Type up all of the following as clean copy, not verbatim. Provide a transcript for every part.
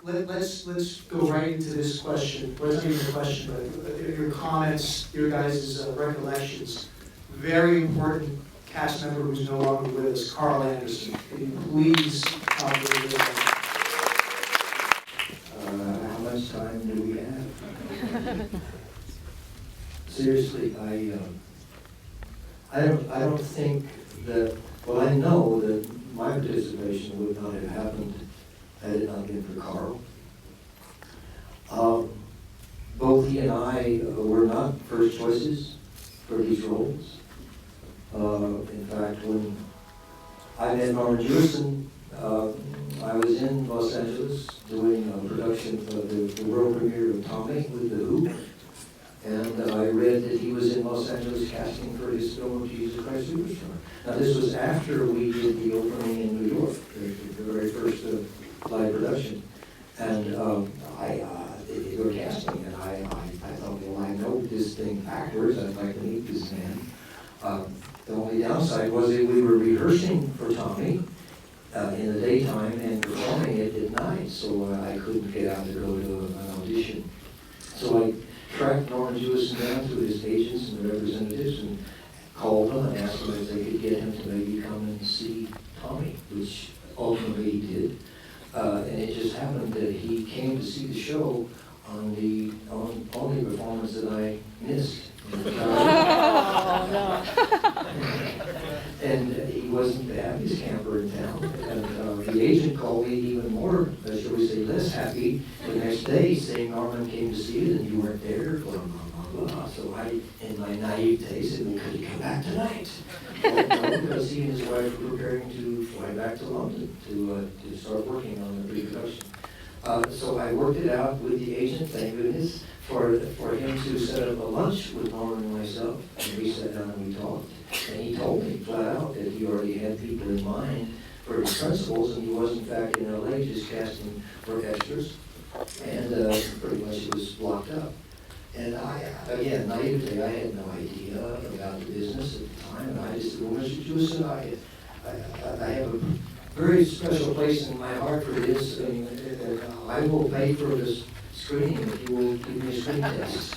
Let's go right into this question. Well, it's not even a question, but your comments, your guys' recollections. Very important cast member who's no longer with us, Carl Anderson. Can you please talk a little bit about that? How much time do we have? Seriously, I don't think that, well, I know that my participation would not have happened had it not been for Carl. Both he and I were not first choices for these roles. In fact, when I met Norman Jewison, I was in Los Angeles doing a production of the world premiere of Tommy with The Who. And I read that he was in Los Angeles casting for his film of Jesus Christ Superstar. Now this was after we did the opening in New York, the very first live production. And they were casting, and I thought, well, I know this thing backwards. I'd like to meet this man. The only downside was that we were rehearsing for Tommy in the daytime and performing it at night, so I couldn't get out to go to an audition. So I tracked Norman Jewison down to his agents and representatives and called them and asked them if they could get him to maybe come and see Tommy, which ultimately he did. And it just happened that he came to see the show on the only performance that I missed. Oh, no. And he wasn't the happiest camper in town. And the agent called me even more, shall we say, less happy the next day, saying Norman came to see it and you weren't there, blah, blah, blah, blah. So I, in my naivete, said, well, could he come back tonight? Well, no, because he and his wife were preparing to fly back to London to start working on the pre-production. So I worked it out with the agent, thank goodness, for him to set up a lunch with Norman and myself, and we sat down and we talked. And he told me flat out that he already had people in mind for his principals, and he was in fact in LA just casting for extras, and pretty much it was blocked up. And again, naively, I had no idea about the business at the time, and I just said, well, Mr. Jewison, I have a very special place in my heart for this, and I will pay for this screening if you will give me a screen test.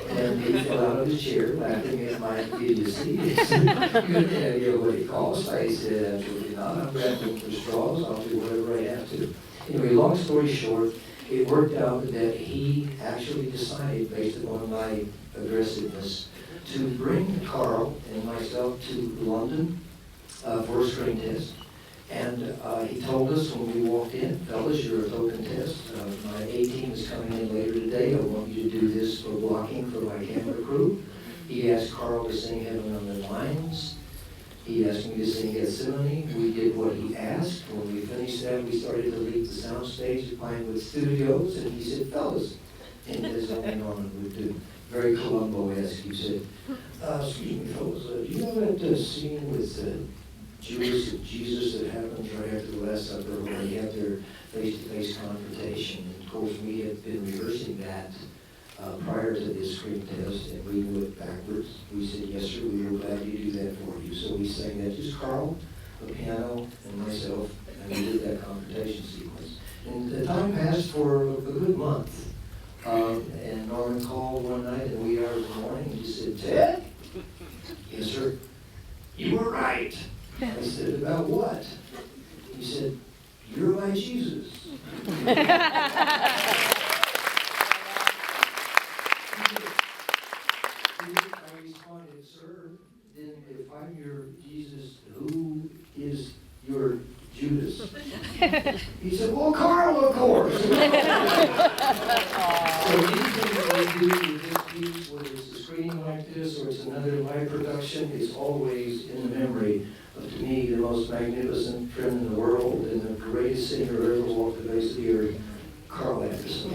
And he fell out of his chair, laughing at my idiocy. He said, you have any idea what it costs? I said, absolutely not. I'm grabbing for straws. I'll do whatever I have to. Anyway, long story short, it worked out that he actually decided, based upon my aggressiveness, to bring Carl and myself to London for a screen test. And he told us when we walked in, fellas, you're a token test. My A-team is coming in later today. I want you to do this for blocking for my camera crew. He asked Carl to sing Heaven on the Lines. He asked me to sing Gethsemane. We did what he asked. When we finished that, we started to leave the soundstage to Pinewood Studios, and he said, fellas, and as only Norman would do, very Columbo-esque, he said, excuse me, fellas, do you know that scene with Judas and Jesus that happens right after the Last Supper where they have their face-to-face confrontation? And of course, we had been rehearsing that prior to this screen test, and we went backwards. We said, yes, sir, we were glad to do that for you. So we sang that, just Carl, the piano, and myself, and we did that confrontation sequence. And the time passed for a good month. And Norman called one night at wee hours in the morning, and he said, Ted? Yes, sir. You were right. I said, about what? He said, you're my Jesus. I responded, sir, then if I'm your Jesus, who is your Judas? He said, well, Carl, of course. So anything that I do with this piece, whether it's a screening like this or it's another live production, is always in the memory of, to me, the most magnificent friend in the world and the greatest singer who ever walked the face of the earth, Carl Anderson.